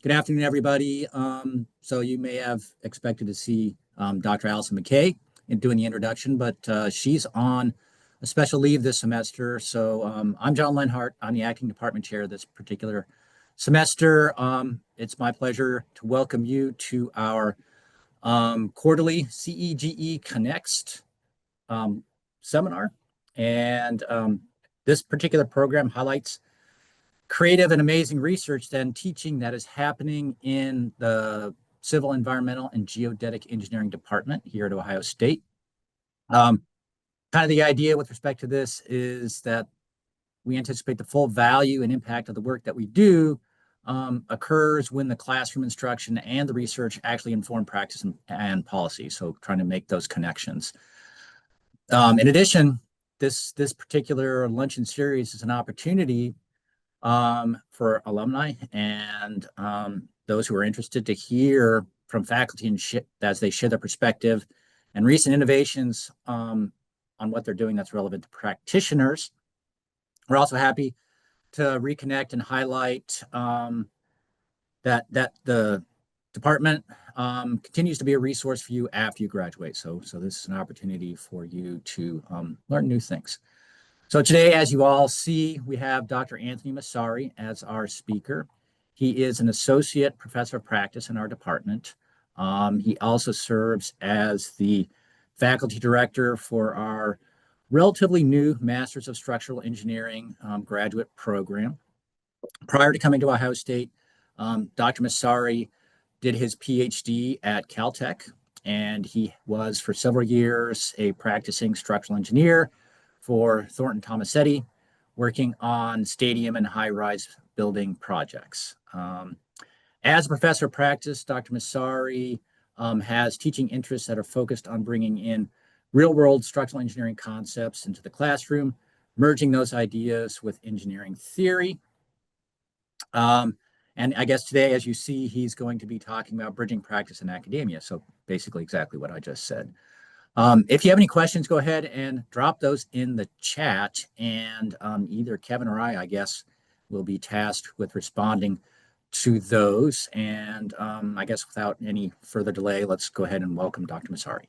Good afternoon, everybody. So you may have expected to see Dr. Allison McKay in doing the introduction, but she's on a special leave this semester. So I'm John Lenhart. I'm the acting department chair this particular semester. It's my pleasure to welcome you to our quarterly CEGE CONNEXT seminar. And this particular program highlights creative and amazing research and teaching that is happening in the Civil, Environmental, and Geodetic Engineering department here at Ohio State. Kind of the idea with respect to this is that we anticipate the full value and impact of the work that we do occurs when the classroom instruction and the research actually inform practice and policy. So trying to make those connections. In addition, this particular luncheon series is an opportunity for alumni and those who are interested to hear from faculty and as they share their perspective and recent innovations on what they're doing that's relevant to practitioners. We're also happy to reconnect and highlight that the department continues to be a resource for you after you graduate. So this is an opportunity for you to learn new things. So today, as you all see, we have Dr. Anthony Massari as our speaker. He is an associate professor of practice in our department. He also serves as the faculty director for our relatively new Masters of Structural Engineering graduate program. Prior to coming to Ohio State, Dr. Massari did his PhD at Caltech, and he was for several years a practicing structural engineer for Thornton Tomasetti, working on stadium and high-rise building projects. As a professor of practice, Dr. Massari has teaching interests that are focused on bringing in real-world structural engineering concepts into the classroom, merging those ideas with engineering theory. And I guess today, as you see, he's going to be talking about bridging practice and academia. So basically exactly what I just said. If you have any questions, go ahead and drop those in the chat, and either Kevin or I guess, will be tasked with responding to those. And I guess without any further delay, let's go ahead and welcome Dr. Massari.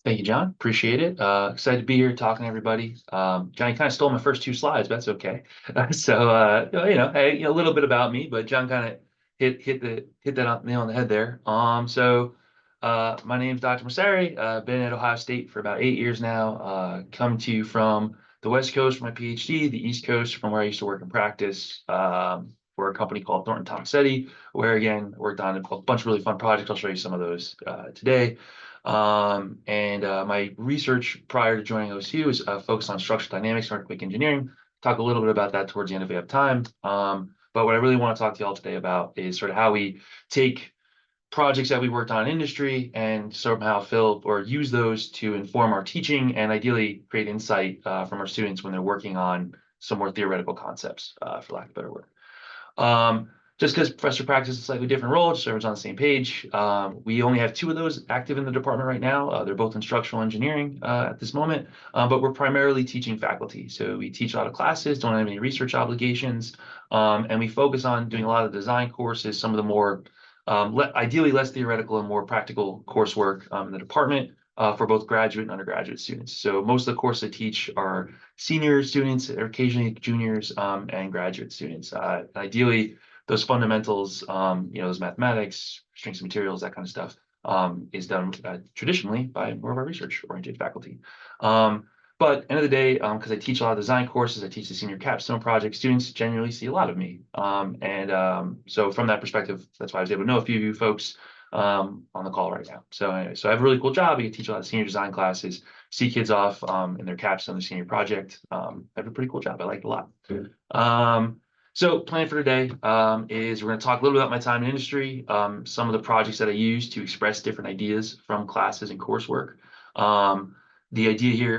Thank you, John. Appreciate it. Excited to be here talking to everybody. Johnny kind of stole my first two slides, but that's okay. So a little bit about me, but John kind of hit that nail on the head there. My name is Dr. Massari. Been at Ohio State for about 8 years now. Come to you from the West Coast for my PhD, the East Coast from where I used to work in practice for a company called Thornton Tomasetti, where again worked on a bunch of really fun projects. I'll show you some of those today. My research prior to joining OSU is focused on structural dynamics and earthquake engineering. Talk a little bit about that towards the end if we have time. But what I really want to talk to y'all today about is sort of how we take projects that we worked on in industry and somehow fill or use those to inform our teaching and ideally create insight from our students when they're working on some more theoretical concepts, for lack of a better word. Just because professor practice is a slightly different role, just so everyone's on the same page. We only have 2 of those active in the department right now. They're both in structural engineering at this moment, but we're primarily teaching faculty. So we teach a lot of classes, don't have any research obligations, and we focus on doing a lot of design courses, some of the more ideally less theoretical and more practical coursework in the department for both graduate and undergraduate students. So most of the courses I teach are senior students, or occasionally juniors, and graduate students. Ideally, those fundamentals, those mathematics, strengths of materials, that kind of stuff, is done traditionally by more of our research-oriented faculty. But end of the day, because I teach a lot of design courses, I teach the senior capstone project, students generally see a lot of me. So from that perspective, that's why I was able to know a few of you folks on the call right now. So I have a really cool job. I get to teach a lot of senior design classes, see kids off in their capstone, their senior project. I have a pretty cool job. I like it a lot. So plan for today is we're going to talk a little bit about my time in industry, some of the projects that I use to express different ideas from classes and coursework. The idea here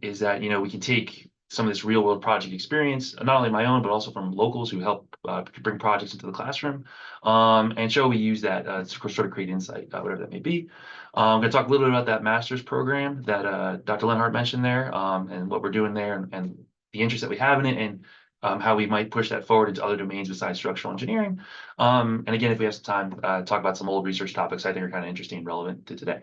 is that, we can take some of this real world project experience, not only my own, but also from locals who help bring projects into the classroom, and show we use that to sort of create insight, whatever that may be. I'm going to talk a little bit about that master's program that Dr. Lenhart mentioned there, and what we're doing there and the interest that we have in it, and how we might push that forward into other domains besides structural engineering. And again, if we have some time, talk about some old research topics I think are kind of interesting and relevant to today.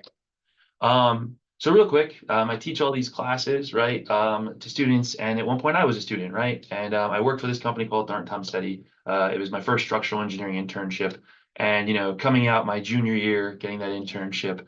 So real quick, I teach all these classes, right, to students, and at one point I was a student, right, and I worked for this company called Thornton Tom Steady. It was my first structural engineering internship, and coming out my junior year, getting that internship,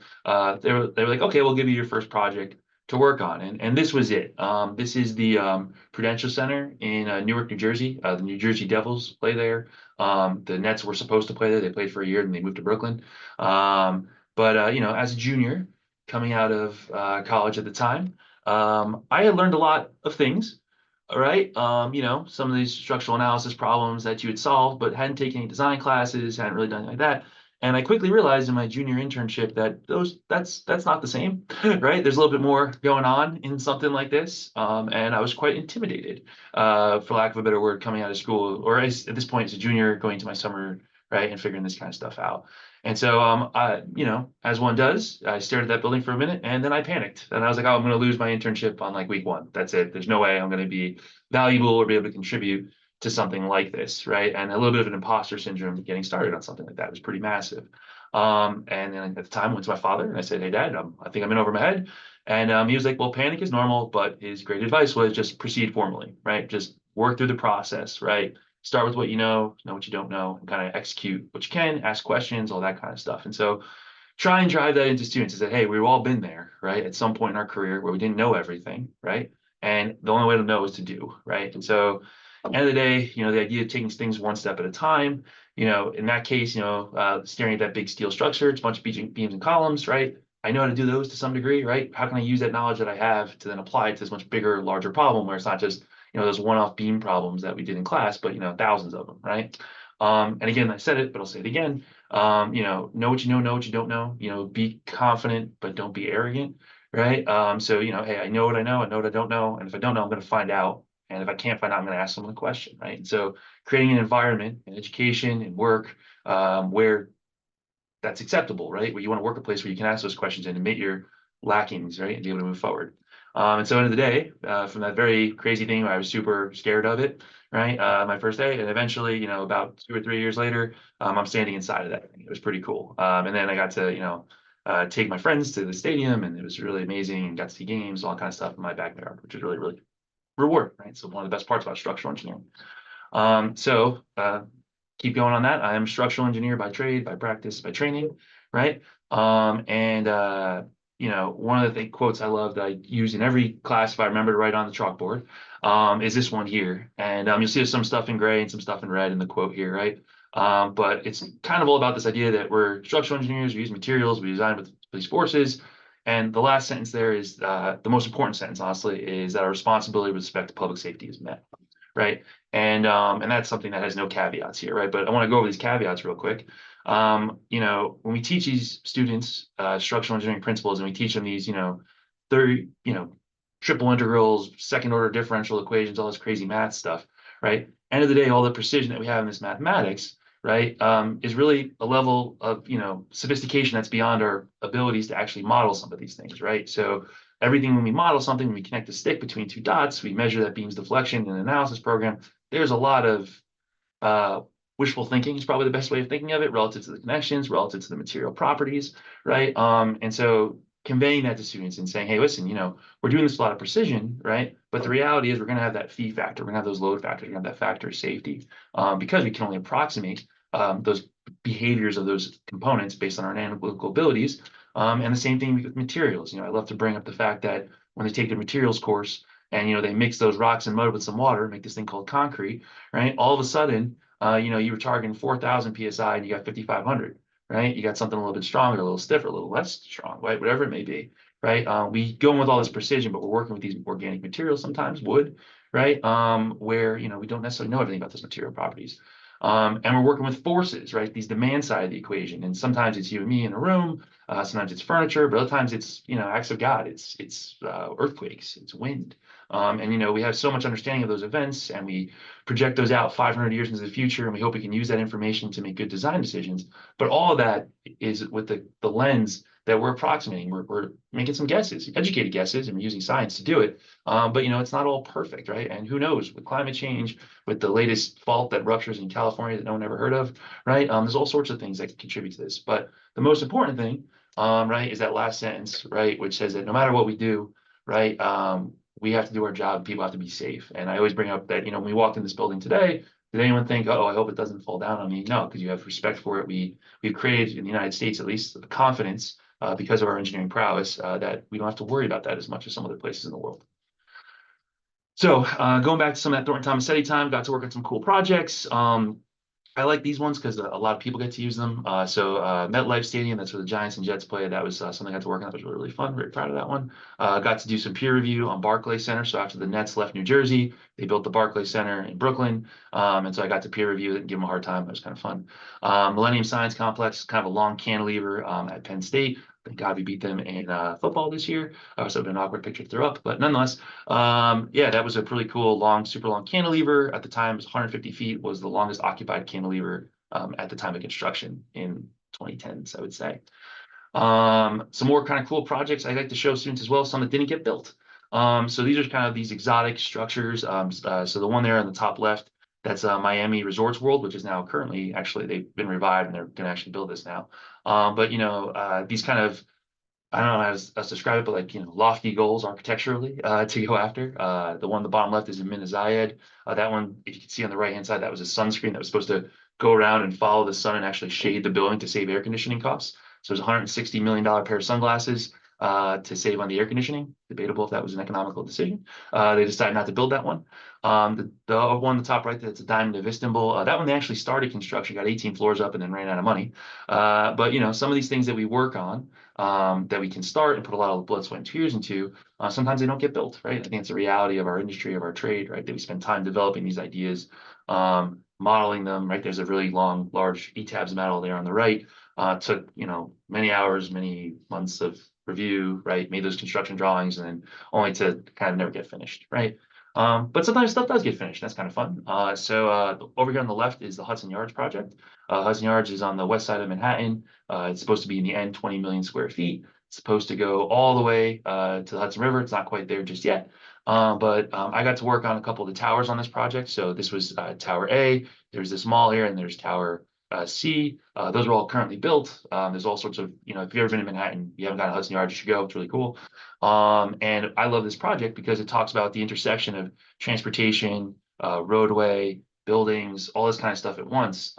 they were like, okay, we'll give you your first project to work on, and this was it. This is the Prudential Center in Newark, New Jersey. The New Jersey Devils play there. The Nets were supposed to play there. They played for a year, and they moved to Brooklyn. But as a junior coming out of college at the time, I had learned a lot of things, all right? Some of these structural analysis problems that you had solved, but hadn't taken any design classes, hadn't really done anything like that. And I quickly realized in my junior internship that that's not the same, right? There's a little bit more going on in something like this, and I was quite intimidated, for lack of a better word, coming out of school, or at this point as a junior, going to my summer, right, and figuring this kind of stuff out. And so, as one does, I stared at that building for a minute and then I panicked. And I was like, oh, I'm going to lose my internship on like week one. That's it. There's no way I'm going to be valuable or be able to contribute to something like this, right? And a little bit of an imposter syndrome getting started on something like that was pretty massive. And then at the time, I went to my father and I said, hey, Dad, I think I'm in over my head. And he was like, well, panic is normal, but his great advice was just proceed formally, right? Just work through the process, right? Start with what you know what you don't know, and kind of execute what you can, ask questions, all that kind of stuff. And so try and drive that into students is that, hey, we've all been there, right? At some point in our career where we didn't know everything, right? And the only way to know is to do, right? And so end of the day, the idea of taking things one step at a time, in that case, staring at that big steel structure, it's a bunch of beams and columns, right? I know how to do those to some degree, right? How can I use that knowledge that I have to then apply it to this much bigger, larger problem where it's not just those one-off beam problems that we did in class, but thousands of them, right? And again, I said it, but I'll say it again. Know what you know what you don't know. Be confident, but don't be arrogant, right? So hey, I know what I know what I don't know, and if I don't know, I'm going to find out. And if I can't find out, I'm going to ask someone a question, right? And so creating an environment in education and work where that's acceptable, right? Where you want to work a place where you can ask those questions and admit your lackings, right? And be able to move forward. And so end of the day, from that very crazy thing where I was super scared of it, right? My first day, and eventually, about 2 or 3 years later, I'm standing inside of that thing. It was pretty cool. And then I got to, take my friends to the stadium, and it was really amazing. And got to see games, all kind of stuff in my backyard, which is really, really rewarding, right? So one of the best parts about structural engineering. Keep going on that. I am a structural engineer by trade, by practice, by training, right? One of the quotes I love that I use in every class, if I remember to write on the chalkboard, is this one here. And you'll see some stuff in gray and some stuff in red in the quote here, right? But it's kind of all about this idea that we're structural engineers, we use materials, we design with these forces. And the last sentence there is the most important sentence, honestly, is that our responsibility with respect to public safety is met, right? And that's something that has no caveats here, right? But I want to go over these caveats real quick. When we teach these students structural engineering principles and we teach them these, 30, triple integrals, second order differential equations, all this crazy math stuff, right? End of the day, all the precision that we have in this mathematics, right, is really a level of, sophistication that's beyond our abilities to actually model some of these things, right? So everything when we model something, when we connect a stick between two dots, we measure that beam's deflection in an analysis program. There's a lot of wishful thinking is probably the best way of thinking of it relative to the connections, relative to the material properties, right? And so conveying that to students and saying, hey, listen, we're doing this with a lot of precision, right? But the reality is we're going to have that fee factor, we're going to have those load factors, we're going to have that factor of safety, because we can only approximate those behaviors of those components based on our analytical abilities. And the same thing with materials. I love to bring up the fact that when they take the materials course and they mix those rocks and mud with some water, make this thing called concrete, right? All of a sudden, you were targeting 4,000 psi and you got 5,500, right? You got something a little bit stronger, a little stiffer, a little less strong, right? Whatever it may be, right? We go in with all this precision, but we're working with these organic materials, sometimes wood, right? Where we don't necessarily know everything about those material properties. And we're working with forces, right? These demand side of the equation. And sometimes it's you and me in a room, sometimes it's furniture, but other times it's, acts of God, it's earthquakes, it's wind. And we have so much understanding of those events and we project those out 500 years into the future, and we hope we can use that information to make good design decisions. But all of that is with the lens that we're approximating. We're making some guesses, educated guesses, and we're using science to do it. But it's not all perfect, right? And who knows, with climate change, with the latest fault that ruptures in California that no one ever heard of, right? There's all sorts of things that contribute to this. But the most important thing, right, is that last sentence, right, which says that no matter what we do, right, we have to do our job. People have to be safe. And I always bring up that, when we walked in this building today, did anyone think, oh, I hope it doesn't fall down on me? No, because you have respect for it. We've created in the United States, at least, the confidence because of our engineering prowess that we don't have to worry about that as much as some other places in the world. So going back to some of that Thornton Tomasetti time, got to work on some cool projects. I like these ones because a lot of people get to use them. MetLife Stadium, that's where the Giants and Jets play. That was something I got to work on. That was really, really fun. Very proud of that one. Got to do some peer review on Barclays Center. So after the Nets left New Jersey, they built the Barclays Center in Brooklyn. And so I got to peer review it and give them a hard time. It was kind of fun. Millennium Science Complex, kind of a long cantilever at Penn State. Thank God we beat them in football this year. So it's been an awkward picture to throw up, but nonetheless, yeah, that was a pretty cool, long, super long cantilever. At the time, it was 150 feet, was the longest occupied cantilever at the time of construction in 2010s, I would say. Some more kind of cool projects I like to show students as well, some that didn't get built. So these are kind of these exotic structures. So the one there on the top left, that's Miami Resorts World, which is now currently, actually, they've been revived and they're going to actually build this now. But these kind of, I don't know how to describe it, but like, lofty goals architecturally to go after. The one on the bottom left is in Minas Zayed. That one, if you can see on the right-hand side, that was a sunscreen that was supposed to go around and follow the sun and actually shade the building to save air conditioning costs. So it was a $160 million pair of sunglasses to save on the air conditioning. Debatable if that was an economical decision. They decided not to build that one. The one on the top right, that's a Diamond of Istanbul. That one they actually started construction, got 18 floors up, and then ran out of money. But some of these things that we work on, that we can start and put a lot of blood, sweat, and tears into, sometimes they don't get built, right? I think it's a reality of our industry, of our trade, right? That we spend time developing these ideas, modeling them, right? There's a really long, large ETABS model there on the right. Took, many hours, many months of review, right? Made those construction drawings and then only to kind of never get finished, right? But sometimes stuff does get finished. That's kind of fun. So over here on the left is the Hudson Yards project. Hudson Yards is on the west side of Manhattan. It's supposed to be in the end 20 million square feet. It's supposed to go all the way to the Hudson River. It's not quite there just yet. But I got to work on a couple of the towers on this project. So this was Tower A. There's this mall here, and there's Tower C. Those are all currently built. There's all sorts of, if you've ever been in Manhattan, you haven't gone to Hudson Yards, you should go. It's really cool. And I love this project because it talks about the intersection of transportation, roadway, buildings, all this kind of stuff at once.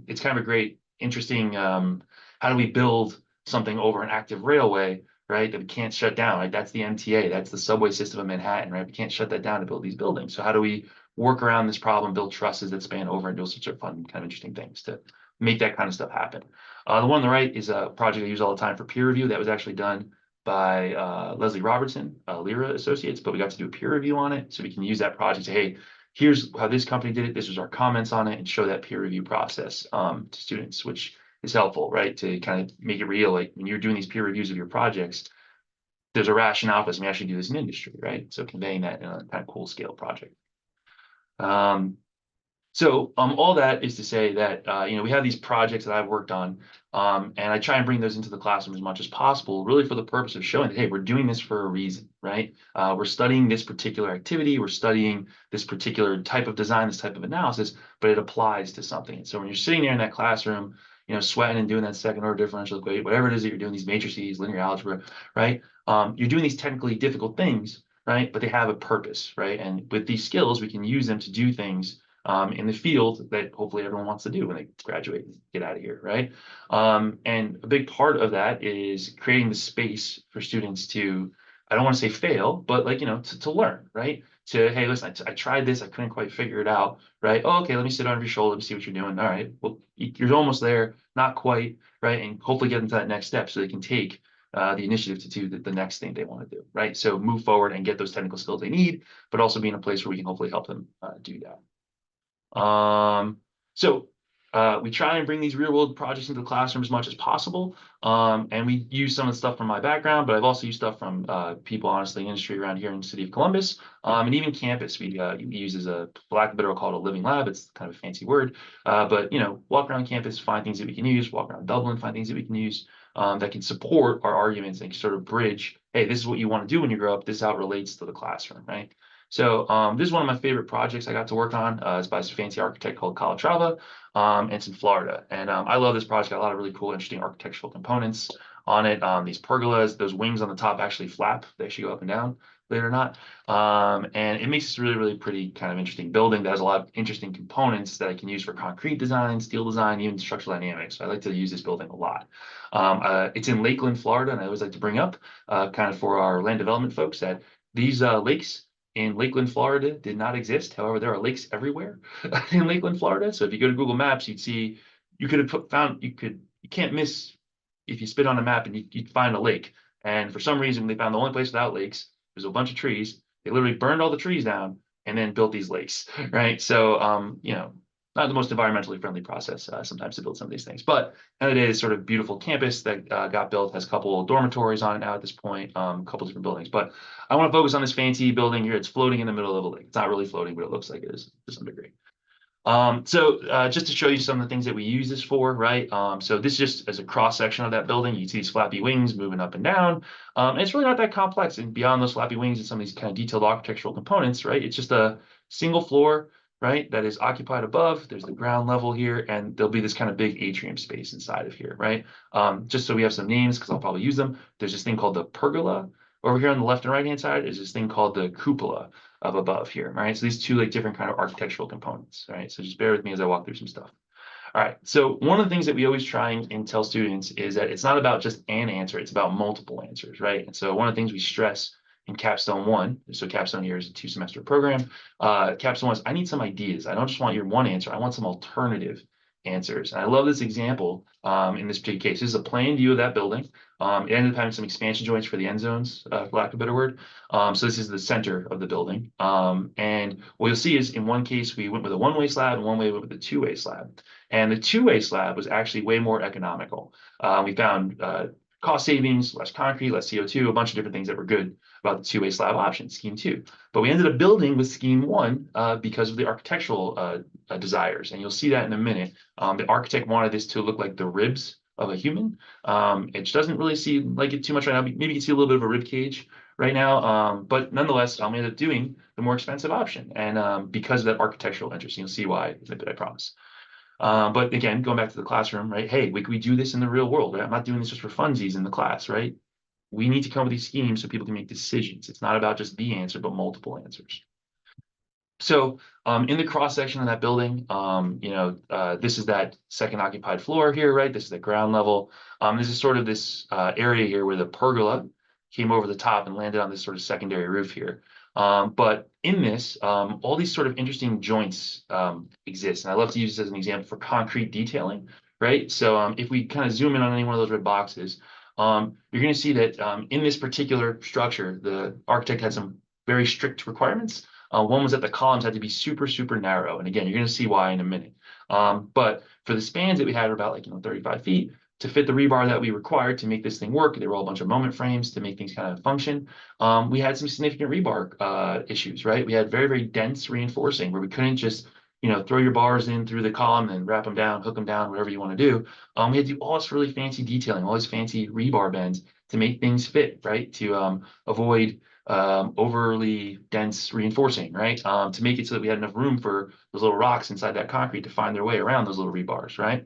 It's kind of a great, interesting, how do we build something over an active railway, right, that we can't shut down, right? That's the MTA, that's the subway system of Manhattan, right? We can't shut that down to build these buildings. So how do we work around this problem, build trusses that span over and do sorts of fun, kind of interesting things to make that kind of stuff happen. The one on the right is a project I use all the time for peer review that was actually done by Leslie Robertson, Lyra Associates, but we got to do a peer review on it. So we can use that project to, hey, here's how this company did it. This was our comments on it, and show that peer review process to students, which is helpful, right? To kind of make it real. Like when you're doing these peer reviews of your projects, there's a rationale for this. And we actually do this in industry, right? So conveying that in a kind of cool scale project. So all that is to say that, we have these projects that I've worked on, and I try and bring those into the classroom as much as possible, really for the purpose of showing that, hey, we're doing this for a reason, right? We're studying this particular activity, we're studying this particular type of design, this type of analysis, but it applies to something. And so when you're sitting there in that classroom, sweating and doing that second order differential equation, whatever it is that you're doing, these matrices, linear algebra, right? You're doing these technically difficult things, right? But they have a purpose, right? And with these skills, we can use them to do things in the field that hopefully everyone wants to do when they graduate and get out of here, right? And a big part of that is creating the space for students to, I don't want to say fail, but like, to learn, right? To, hey, listen, I tried this, I couldn't quite figure it out, right? Oh, okay, let me sit on your shoulder, let me see what you're doing. All right, well, you're almost there, not quite, right? And hopefully get into that next step so they can take the initiative to do the next thing they want to do, right? So move forward and get those technical skills they need, but also be in a place where we can hopefully help them do that. So we try and bring these real world projects into the classroom as much as possible. And we use some of the stuff from my background, but I've also used stuff from people, honestly, in industry around here in the city of Columbus, and even campus. We use as a, for lack of a better, called a living lab. It's kind of a fancy word, but walk around campus, find things that we can use, walk around Dublin, find things that we can use. that can support our arguments and sort of bridge, hey, this is what you want to do when you grow up. This is how it relates to the classroom, right? So this is one of my favorite projects I got to work on. It's by this fancy architect called Calatrava, and it's in Florida. And I love this project. Got a lot of really cool, interesting architectural components on it. These pergolas, those wings on the top actually flap. They actually go up and down, believe it or not. And it makes this really, really pretty kind of interesting building that has a lot of interesting components that I can use for concrete design, steel design, even structural dynamics. So I like to use this building a lot. It's in Lakeland, Florida, and I always like to bring up kind of for our land development folks that these lakes in Lakeland, Florida did not exist. However, there are lakes everywhere in Lakeland, Florida. So if you go to Google Maps, you'd see you could have found you can't miss if you spit on a map and you'd find a lake. And for some reason, they found the only place without lakes. There's a bunch of trees. They literally burned all the trees down and then built these lakes, right? So, not the most environmentally friendly process sometimes to build some of these things, but and it is sort of beautiful campus that got built, has a couple of dormitories on it now at this point, a couple different buildings. But I want to focus on this fancy building here. It's floating in the middle of a lake. It's not really floating, but it looks like it is to some degree. Just to show you some of the things that we use this for, right? So this just as a cross section of that building, you see these flappy wings moving up and down. And it's really not that complex. And beyond those flappy wings and some of these kind of detailed architectural components, right? It's just a single floor, right? That is occupied above. There's the ground level here, and there'll be this kind of big atrium space inside of here, right? Just so we have some names, because I'll probably use them. There's this thing called the pergola. Over here on the left and right hand side is this thing called the cupola of above here, right? So these two like different kind of architectural components, right? So just bear with me as I walk through some stuff. All right, so one of the things that we always try and tell students is that it's not about just an answer, it's about multiple answers, right? And so one of the things we stress in Capstone 1, so Capstone here is a 2-semester program, Capstone 1 is I need some ideas. I don't just want your one answer, I want some alternative answers. And I love this example in this particular case. This is a plain view of that building. It ended up having some expansion joints for the end zones, for lack of a better word. So this is the center of the building. And what you'll see is in one case, we went with a one-way slab and one way went with a two-way slab. And the two-way slab was actually way more economical. We found cost savings, less concrete, less CO2, a bunch of different things that were good about the two-way slab option, scheme 2. But we ended up building with scheme 1 because of the architectural desires. And you'll see that in a minute. The architect wanted this to look like the ribs of a human. It doesn't really seem like it too much right now. Maybe you can see a little bit of a rib cage right now. But nonetheless, I'm ended up doing the more expensive option. And because of that architectural interest, you'll see why in a bit, I promise. But again, going back to the classroom, right? Hey, we do this in the real world, right? I'm not doing this just for funsies in the class, right? We need to come up with these schemes so people can make decisions. It's not about just the answer, but multiple answers. So in the cross section of that building, this is that second occupied floor here, right? This is the ground level. This is sort of this area here where the pergola came over the top and landed on this sort of secondary roof here. But in this, all these sort of interesting joints exist. And I love to use this as an example for concrete detailing, right? So if we kind of zoom in on any one of those red boxes, you're going to see that in this particular structure, the architect had some very strict requirements. One was that the columns had to be super, super narrow. And again, you're going to see why in a minute. But for the spans that we had, about 35 feet, to fit the rebar that we required to make this thing work, there were all a bunch of moment frames to make things kind of function. We had some significant rebar issues, right? We had very, very dense reinforcing where we couldn't just throw your bars in through the column and wrap them down, hook them down, whatever you want to do. We had to do all this really fancy detailing, all these fancy rebar bends to make things fit, right? To avoid overly dense reinforcing, right? To make it so that we had enough room for those little rocks inside that concrete to find their way around those little rebars, right?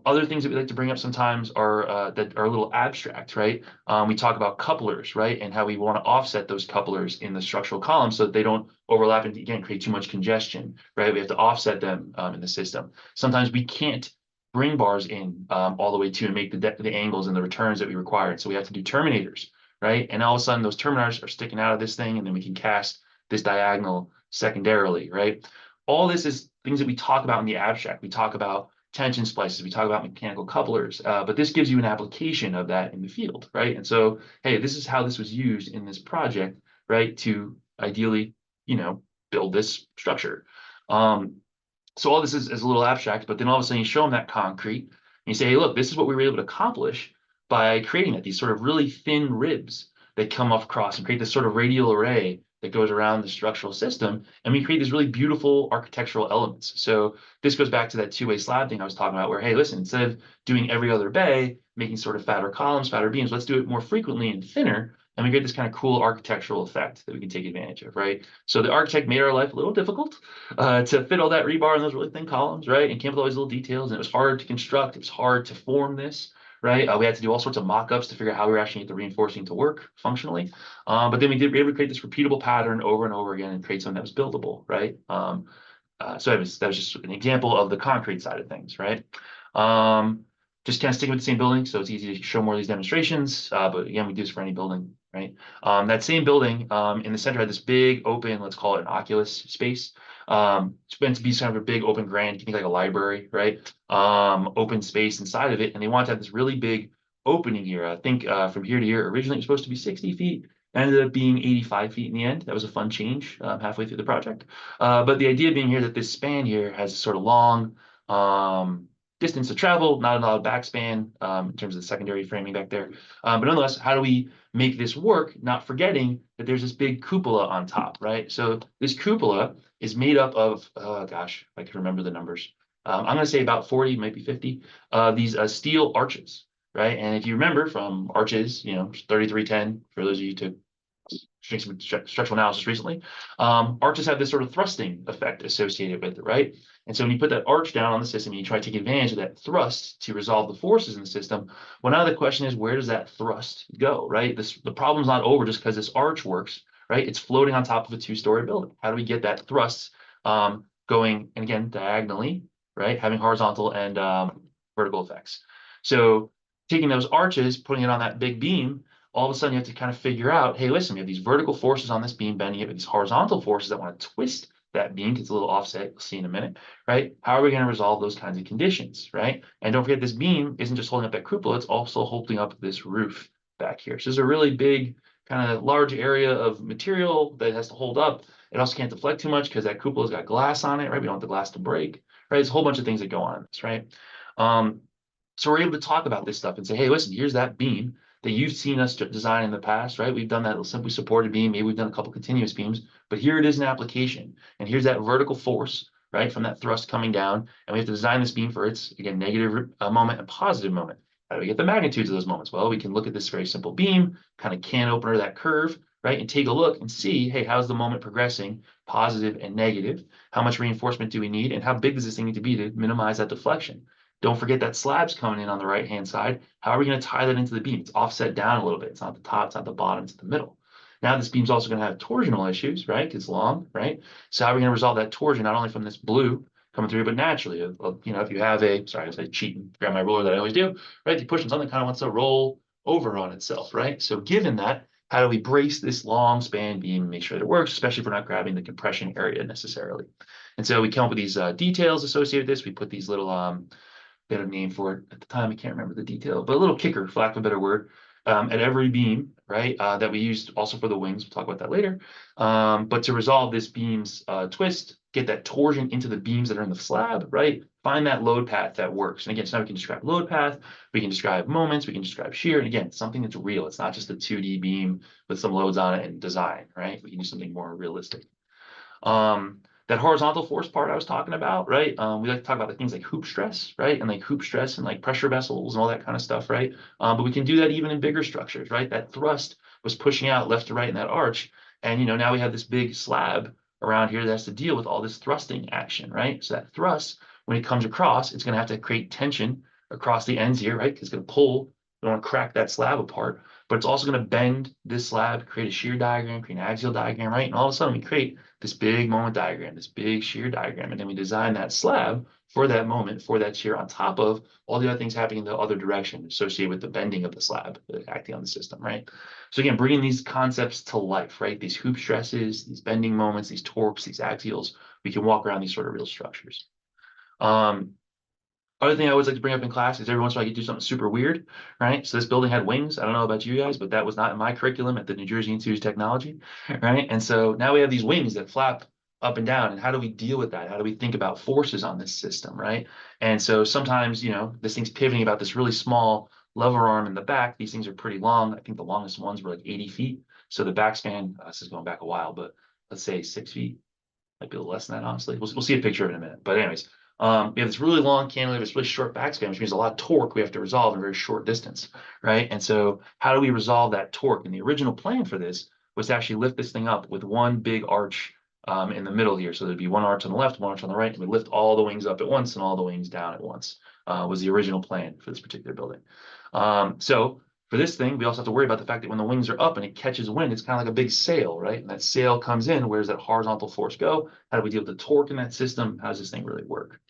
Other things that we like to bring up sometimes are that are a little abstract, right? We talk about couplers, right? And how we want to offset those couplers in the structural column so that they don't overlap and, again, create too much congestion, right? We have to offset them in the system. Sometimes we can't bring bars in all the way to and make the angles and the returns that we require. So we have to do terminators, right? And all of a sudden those terminators are sticking out of this thing, and then we can cast this diagonal secondarily, right? All this is things that we talk about in the abstract. We talk about tension splices, we talk about mechanical couplers, but this gives you an application of that in the field, right? And so, hey, this is how this was used in this project, right? To ideally, build this structure. So all this is a little abstract, but then all of a sudden you show them that concrete, and you say, hey, look, this is what we were able to accomplish by creating these sort of really thin ribs that come off across and create this sort of radial array that goes around the structural system, and we create these really beautiful architectural elements. So this goes back to that two-way slab thing I was talking about, where, hey, listen, instead of doing every other bay, making sort of fatter columns, fatter beams, let's do it more frequently and thinner, and we get this kind of cool architectural effect that we can take advantage of, right? So the architect made our life a little difficult to fit all that rebar in those really thin columns, right? And came up with all these little details, and it was hard to construct. It was hard to form this, right? We had to do all sorts of mock-ups to figure out how we were actually get the reinforcing to work functionally. But then we were able to create this repeatable pattern over and over again and create something that was buildable, right? So that was just an example of the concrete side of things, right? Just kind of sticking with the same building, so it's easy to show more of these demonstrations. But again, we do this for any building, right? That same building in the center had this big open, let's call it an oculus space. It's meant to be sort of a big open grand, you can think like a library, right? Open space inside of it, and they want to have this really big opening here. I think from here to here, originally it was supposed to be 60 feet, ended up being 85 feet in the end. That was a fun change halfway through the project. But the idea being here that this span here has a sort of long distance to travel, not a lot of backspan in terms of the secondary framing back there. But nonetheless, how do we make this work, not forgetting that there's this big cupola on top, right? So this cupola is made up of, oh gosh, if I can remember the numbers. I'm going to say about 40, maybe 50 these steel arches, right? And if you remember from arches, 3310, for those of you who doing some structural analysis recently, arches have this sort of thrusting effect associated with it, right? And so when you put that arch down on the system and you try to take advantage of that thrust to resolve the forces in the system, well, now the question is, where does that thrust go, right? The problem's not over just because this arch works, right? It's floating on top of a two-story building. How do we get that thrust going, and again, diagonally, right? Having horizontal and vertical effects. So taking those arches, putting it on that big beam, all of a sudden you have to kind of figure out, hey, listen, we have these vertical forces on this beam bending it, these horizontal forces that want to twist that beam, it's a little offset, we'll see in a minute, right? How are we going to resolve those kinds of conditions, right? And don't forget, this beam isn't just holding up that cupola, it's also holding up this roof back here. So there's a really big, kind of large area of material that has to hold up. It also can't deflect too much because that cupola's got glass on it, right? We don't want the glass to break, right? There's a whole bunch of things that go on in this, right? So we're able to talk about this stuff and say, hey, listen, here's that beam that you've seen us design in the past, right? We've done that simply supported beam. Maybe we've done a couple continuous beams, but here it is in application. And here's that vertical force, right, from that thrust coming down. And we have to design this beam for its, again, negative moment and positive moment. How do we get the magnitudes of those moments? Well, we can look at this very simple beam, kind of can opener that curve, right, and take a look and see, hey, how's the moment progressing, positive and negative? How much reinforcement do we need? And how big does this thing need to be to minimize that deflection? Don't forget that slab's coming in on the right-hand side. How are we going to tie that into the beam? It's offset down a little bit. It's not the top, it's not the bottom, it's the middle. Now this beam's also going to have torsional issues, right? It's long, right? So how are we going to resolve that torsion, not only from this blue coming through, but naturally? If you have sorry, I say cheat and grab my ruler that I always do, right? If you push on something, kind of wants to roll over on itself, right? So given that, how do we brace this long span beam and make sure that it works, especially if we're not grabbing the compression area necessarily? And so we come up with these details associated with this. We put these little they had a name for it at the time. I can't remember the detail, but a little kicker, for lack of a better word, at every beam, right? That we used also for the wings. We'll talk about that later. But to resolve this beam's twist, get that torsion into the beams that are in the slab, right? Find that load path that works. And again, so now we can describe load path, we can describe moments, we can describe shear. And again, something that's real. It's not just a 2D beam with some loads on it and design, right? We can do something more realistic. That horizontal force part I was talking about, right? We like to talk about the things like hoop stress, right? And like hoop stress and like pressure vessels and all that kind of stuff, right? But we can do that even in bigger structures, right? That thrust was pushing out left to right in that arch. And, now we have this big slab around here that has to deal with all this thrusting action, right? So that thrust, when it comes across, it's going to have to create tension across the ends here, right? Because it's going to pull. We don't want to crack that slab apart, but it's also going to bend this slab, create a shear diagram, create an axial diagram, right? And all of a sudden we create this big moment diagram, this big shear diagram, and then we design that slab for that moment, for that shear on top of all the other things happening in the other direction associated with the bending of the slab acting on the system, right? So again, bringing these concepts to life, right? These hoop stresses, these bending moments, these torques, these axials, we can walk around these sort of real structures. Other thing I always like to bring up in class is every once in a while I get to do something super weird, right? So this building had wings. I don't know about you guys, but that was not in my curriculum at the New Jersey Institute of Technology, right? And so now we have these wings that flap up and down. And how do we deal with that? How do we think about forces on this system, right? And so sometimes, this thing's pivoting about this really small lever arm in the back. These things are pretty long. I think the longest ones were like 80 feet. So the backspan, this is going back a while, but let's say 6 feet, might be a little less than that, honestly. We'll see a picture of it in a minute. But anyways, we have this really long cantilever, this really short backspan, which means a lot of torque we have to resolve in a very short distance, right? And so how do we resolve that torque? And the original plan for this was to actually lift this thing up with one big arch in the middle here. So there'd be one arch on the left, one arch on the right, and we lift all the wings up at once and all the wings down at once, was the original plan for this particular building. So for this thing, we also have to worry about the fact that when the wings are up and it catches wind, it's kind of like a big sail, right? And that sail comes in, where does that horizontal force go? How do we deal with the torque in that system? How does this thing really work?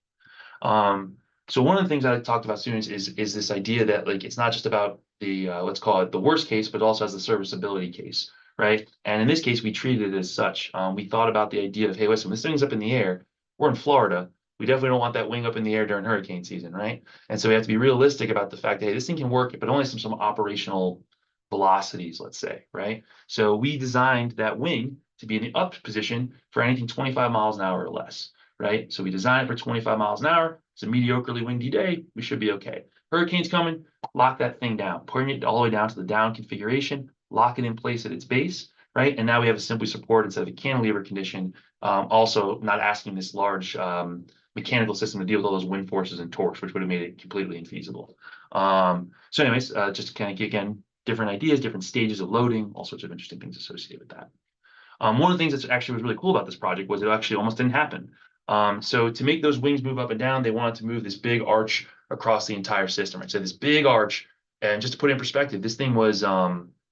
So one of the things I talked about students is this idea that, like, it's not just about the let's call it the worst case, but also has the serviceability case, right? And in this case, we treated it as such. We thought about the idea of, hey, listen, when this thing's up in the air, we're in Florida. We definitely don't want that wing up in the air during hurricane season, right? And so we have to be realistic about the fact that, hey, this thing can work, but only some operational velocities, let's say, right? So we designed that wing to be in the up position for anything 25 miles an hour or less, right? So we designed it for 25 miles an hour. It's a mediocrely windy day. We should be okay. Hurricane's coming, lock that thing down, putting it all the way down to the down configuration, lock it in place at its base, right? And now we have a simply supported instead of a cantilever condition, also not asking this large mechanical system to deal with all those wind forces and torques, which would have made it completely infeasible. So anyways, just to kind of get, again, different ideas, different stages of loading, all sorts of interesting things associated with that. One of the things that actually was really cool about this project was it actually almost didn't happen. So to make those wings move up and down, they wanted to move this big arch across the entire system, right? So this big arch, and just to put it in perspective, this thing was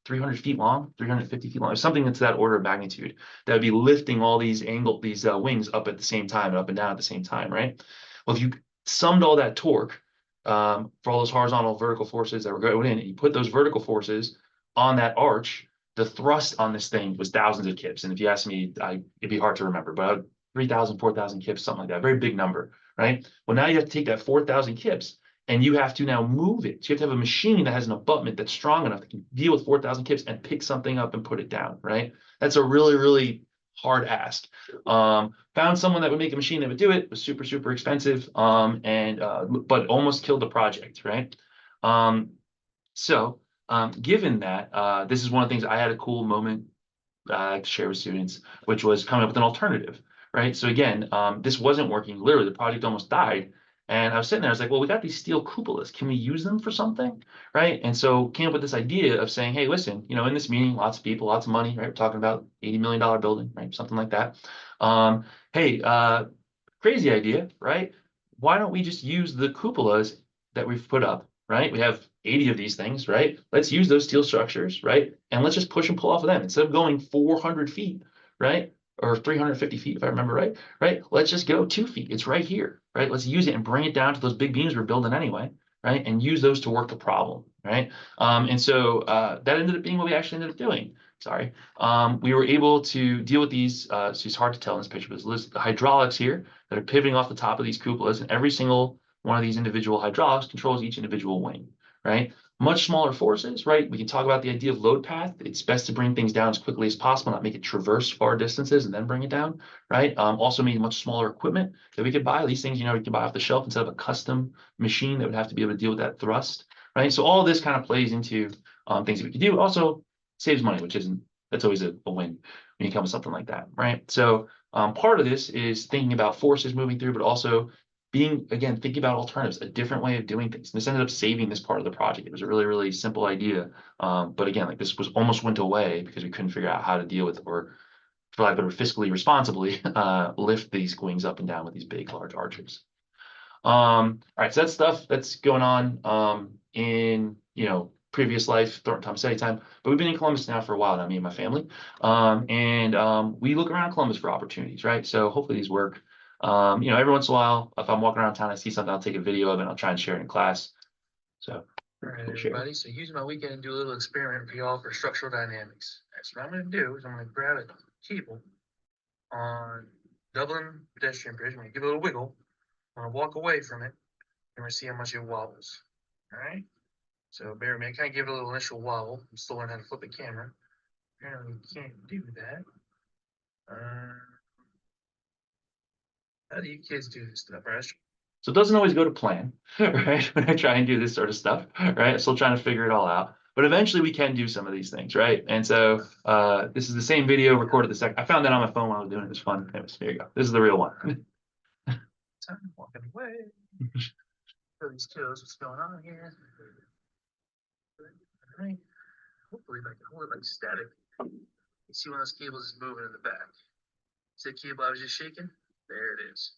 300 feet long, 350 feet long, something that's that order of magnitude that would be lifting all these wings up at the same time and up and down at the same time, right? Well, if you summed all that torque for all those horizontal vertical forces that were going in, and you put those vertical forces on that arch, the thrust on this thing was thousands of kips. And if you ask me, it'd be hard to remember, but 3,000, 4,000 kips, something like that, very big number, right? Well, now you have to take that 4,000 kips and you have to now move it. So you have to have a machine that has an abutment that's strong enough that can deal with 4,000 kips and pick something up and put it down, right? That's a really, really hard ask. Found someone that would make a machine that would do it. It was super, super expensive, but almost killed the project, right? Given that, this is one of the things I had a cool moment I like to share with students, which was coming up with an alternative, right? So again, this wasn't working. Literally, the project almost died. And I was sitting there, I was like, well, we got these steel cupolas. Can we use them for something, right? And so came up with this idea of saying, hey, listen, in this meeting, lots of people, lots of money, right? We're talking about $80 million building, right? Something like that. Hey, crazy idea, right? Why don't we just use the cupolas that we've put up, right? We have 80 of these things, right? Let's use those steel structures, right? And let's just push and pull off of them instead of going 400 feet, right? Or 350 feet, if I remember right, right? Let's just go 2 feet. It's right here, right? Let's use it and bring it down to those big beams we're building anyway, right? And use those to work the problem, right? That ended up being what we actually ended up doing. Sorry. We were able to deal with these, so it's hard to tell in this picture, but there's the hydraulics here that are pivoting off the top of these cupolas, and every single one of these individual hydraulics controls each individual wing, right? Much smaller forces, right? We can talk about the idea of load path. It's best to bring things down as quickly as possible, not make it traverse far distances and then bring it down, right? Also mean much smaller equipment that we could buy. These things, you can buy off the shelf instead of a custom machine that would have to be able to deal with that thrust, right? So all of this kind of plays into things that we could do. It also saves money, that's always a win when you come with something like that, right? So part of this is thinking about forces moving through, but also thinking about alternatives, a different way of doing things. And this ended up saving this part of the project. It was a really, really simple idea. But again, like this was almost went away because we couldn't figure out how to deal with, or for lack of better, fiscally responsibly lift these wings up and down with these big, large arches. All right, so that's stuff that's going on in previous life, Thornton Tom study time. But we've been in Columbus now for a while now, me and my family. We look around Columbus for opportunities, right? So hopefully these work. Every once in a while, if I'm walking around town, I see something, I'll take a video of it and I'll try and share it in class. So, all right, cool everybody. So use my weekend and do a little experiment for y'all for structural dynamics. So what I'm going to do is I'm going to grab a cable on Dublin pedestrian bridge. I'm going to give it a little wiggle. I'm going to walk away from it, and we're going to see how much it wobbles. All right. So bear with me. I kind of give it a little initial wobble. I'm still learning how to flip the camera. Apparently, we can't do that. How do you kids do this stuff, right? So it doesn't always go to plan, right? When I try and do this sort of stuff, right? I'm still trying to figure it all out. but eventually we can do some of these things, right? And so this is the same video recorded the second. I found that on my phone while I was doing it. It was fun. Anyways, there you go. This is the real one. Time walking away. Show these kiddos what's going on here. All right. Hopefully, if I can hold it like static. You see one of those cables is moving in the back. See the cable I was just shaking? There it is.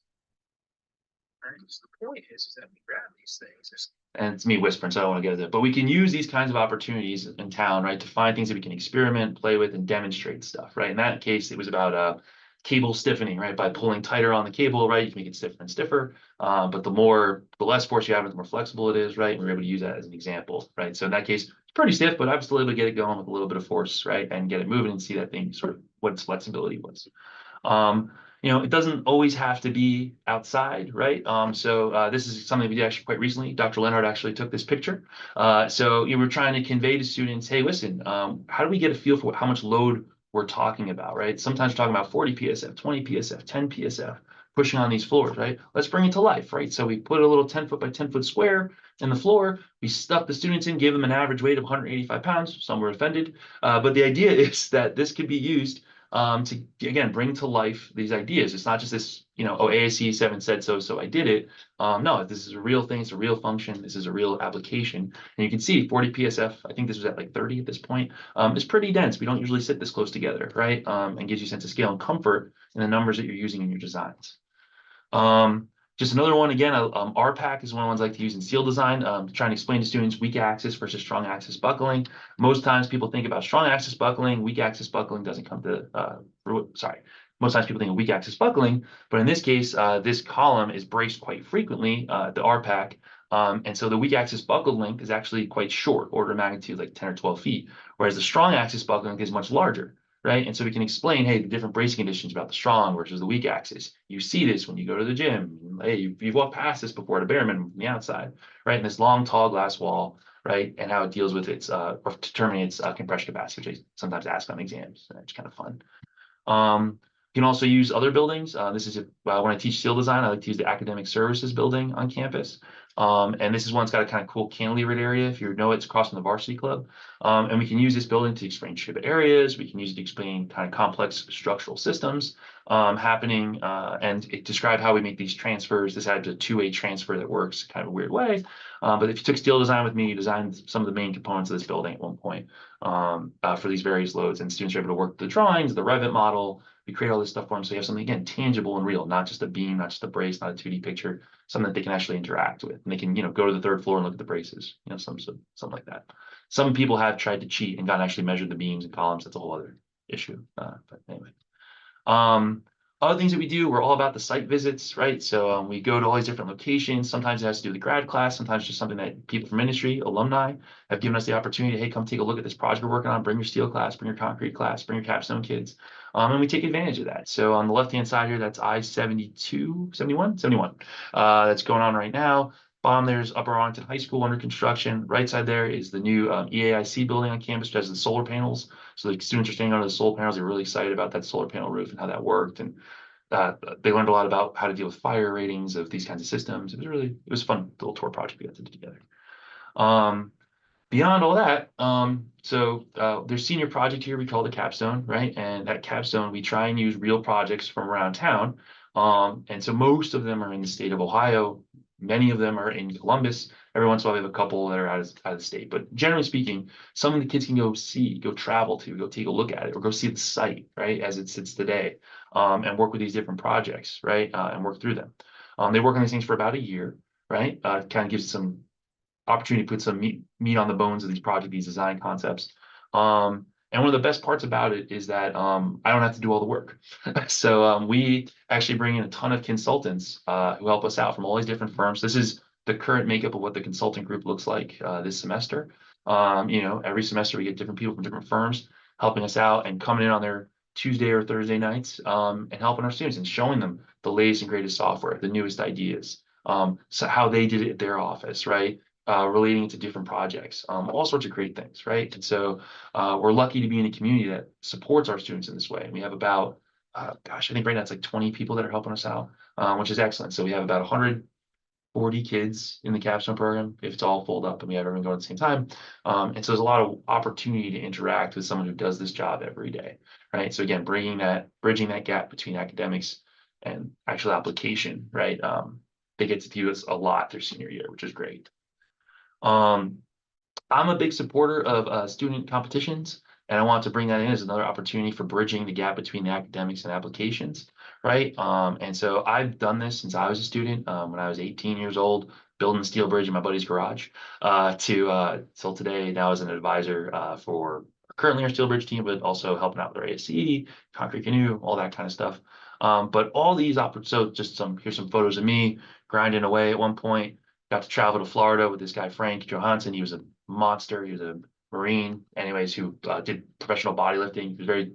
All right. So the point is that we grab these things. And it's me whispering, so I don't want to get into it. But we can use these kinds of opportunities in town, right, to find things that we can experiment, play with, and demonstrate stuff, right? In that case, it was about cable stiffening, right? By pulling tighter on the cable, right, you can make it stiffer and stiffer. But the less force you have, the more flexible it is, right? And we were able to use that as an example, right? So in that case, it's pretty stiff, but I was still able to get it going with a little bit of force, right, and get it moving and see that thing sort of what its flexibility was. It doesn't always have to be outside, right? So this is something we did actually quite recently. Dr. Leonard actually took this picture. So you were trying to convey to students, hey, listen, how do we get a feel for how much load we're talking about, right? Sometimes we're talking about 40 PSF, 20 PSF, 10 PSF, pushing on these floors, right? Let's bring it to life, right? So we put a little 10-foot by 10-foot square in the floor. We stuck the students in, gave them an average weight of 185 pounds. Some were offended. But the idea is that this could be used to, again, bring to life these ideas. It's not just this, oh, ASC 7 said so, so I did it. No, this is a real thing. It's a real function. This is a real application. And you can see 40 PSF, I think this was at like 30 at this point. It's pretty dense. We don't usually sit this close together, right? And gives you a sense of scale and comfort in the numbers that you're using in your designs. Just another one, again, RPAC is one of the ones I like to use in steel design, trying to explain to students weak axis versus strong axis buckling. Most times people think about strong axis buckling, weak axis buckling doesn't come to, most times people think of weak axis buckling, but in this case, this column is braced quite frequently, the RPAC, and so the weak axis buckled length is actually quite short, order of magnitude like 10 or 12 feet, whereas the strong axis buckling length is much larger. Right. And so we can explain, hey, the different bracing conditions about the strong versus the weak axis. You see this when you go to the gym. Hey, you've walked past this before at a bare minimum from the outside, right? And this long, tall glass wall, right? And how it deals with its, or determining its compression capacity, which I sometimes ask on exams. And it's kind of fun. You can also use other buildings. This is when I teach steel design, I like to use the academic services building on campus. And this is one that's got a kind of cool cantilevered area. If you know it, it's across from the varsity club. And we can use this building to explain distributed areas. We can use it to explain kind of complex structural systems happening and describe how we make these transfers. This had a two-way transfer that works kind of a weird way. But if you took steel design with me, you designed some of the main components of this building at one point for these various loads. And students are able to work the drawings, the Revit model. We create all this stuff for them. So you have something, again, tangible and real, not just a beam, not just a brace, not a 2D picture, something that they can actually interact with. And they can, go to the third floor and look at the braces, something like that. Some people have tried to cheat and gone actually measured the beams and columns. That's a whole other issue. But anyway. Other things that we do, we're all about the site visits, right? So we go to all these different locations. Sometimes it has to do with the grad class. Sometimes just something that people from industry, alumni, have given us the opportunity to, hey, come take a look at this project we're working on. Bring your steel class, bring your concrete class, bring your capstone kids. And we take advantage of that. So on the left-hand side here, that's I-72, 71. That's going on right now. Bottom there's Upper Arlington High School under construction. Right side there is the new EAIC building on campus, which has the solar panels. So the students are standing under the solar panels. They're really excited about that solar panel roof and how that worked. And they learned a lot about how to deal with fire ratings of these kinds of systems. It was a fun little tour project we got to do together. Beyond all that, there's senior project here we call the capstone, right? And at capstone, we try and use real projects from around town. And so most of them are in the state of Ohio. Many of them are in Columbus. Every once in a while, we have a couple that are out of the state. But generally speaking, some of the kids can go travel to, go take a look at it, or go see the site, right, as it sits today, and work with these different projects, right, and work through them. They work on these things for about a year, right? Kind of gives some opportunity to put some meat on the bones of these projects, these design concepts. And one of the best parts about it is that I don't have to do all the work. So we actually bring in a ton of consultants who help us out from all these different firms. This is the current makeup of what the consulting group looks like this semester. Every semester we get different people from different firms helping us out and coming in on their Tuesday or Thursday nights and helping our students and showing them the latest and greatest software, the newest ideas. So how they did it at their office, right? Relating it to different projects, all sorts of great things, right? And so we're lucky to be in a community that supports our students in this way. And we have about, I think right now it's like 20 people that are helping us out, which is excellent. So we have about 100 40 kids in the capstone program if it's all folded up and we have everyone going at the same time. And so there's a lot of opportunity to interact with someone who does this job every day, right? So again, bringing that, bridging that gap between academics and actual application, right? They get to do this a lot their senior year, which is great. I'm a big supporter of student competitions, and I want to bring that in as another opportunity for bridging the gap between the academics and applications, right? And so I've done this since I was a student, when I was 18 years old, building a steel bridge in my buddy's garage, till today, now as an advisor for currently our steel bridge team, but also helping out with our ASCE, concrete canoe, all that kind of stuff. But all these so just here's some photos of me grinding away at one point. Got to travel to Florida with this guy, Frank Johansson. He was a monster. He was a Marine, anyways, who did professional bodybuilding. He was very,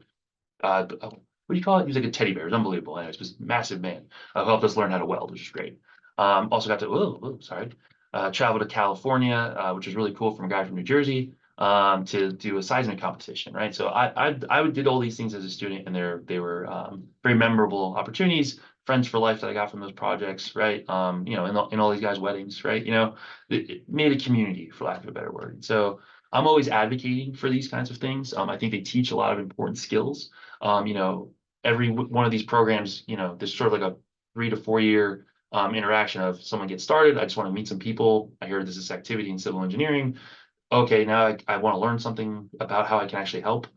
what do you call it? He was like a teddy bear. It was unbelievable. Anyways, he was a massive man who helped us learn how to weld, which is great. Also got to, travel to California, which was really cool from a guy from New Jersey, to do a seismic competition, right? So I did all these things as a student, and they were very memorable opportunities. Friends for life that I got from those projects, right? You know, in all these guys' weddings, right? You know, it made a community, for lack of a better word. So I'm always advocating for these kinds of things. I think they teach a lot of important skills. You know, every one of these programs, you know, there's sort of like a 3 to 4 year interaction of someone gets started. I just want to meet some people. I hear there's this activity in civil engineering. Okay, now I want to learn something about how I can actually help.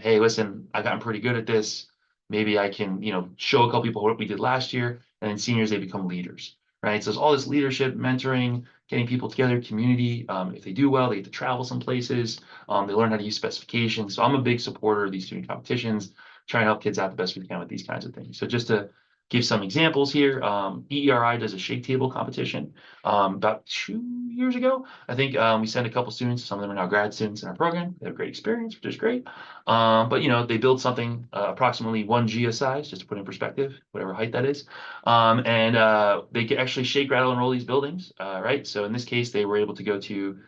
Hey, listen, I've gotten pretty good at this. Maybe I can, you know, show a couple people what we did last year, and then seniors, they become leaders, right? So there's all this leadership, mentoring, getting people together, community. If they do well, they get to travel some places. They learn how to use specifications. So I'm a big supporter of these student competitions, trying to help kids out the best we can with these kinds of things. So just to give some examples here, EERI does a shake table competition about 2 years ago. I think we sent a couple students. Some of them are now grad students in our program. They have a great experience, which is great. But you know, they build something approximately 1 geosize, just to put in perspective, whatever height that is. And they can actually shake, rattle, and roll these buildings, right? So in this case, they were able to go to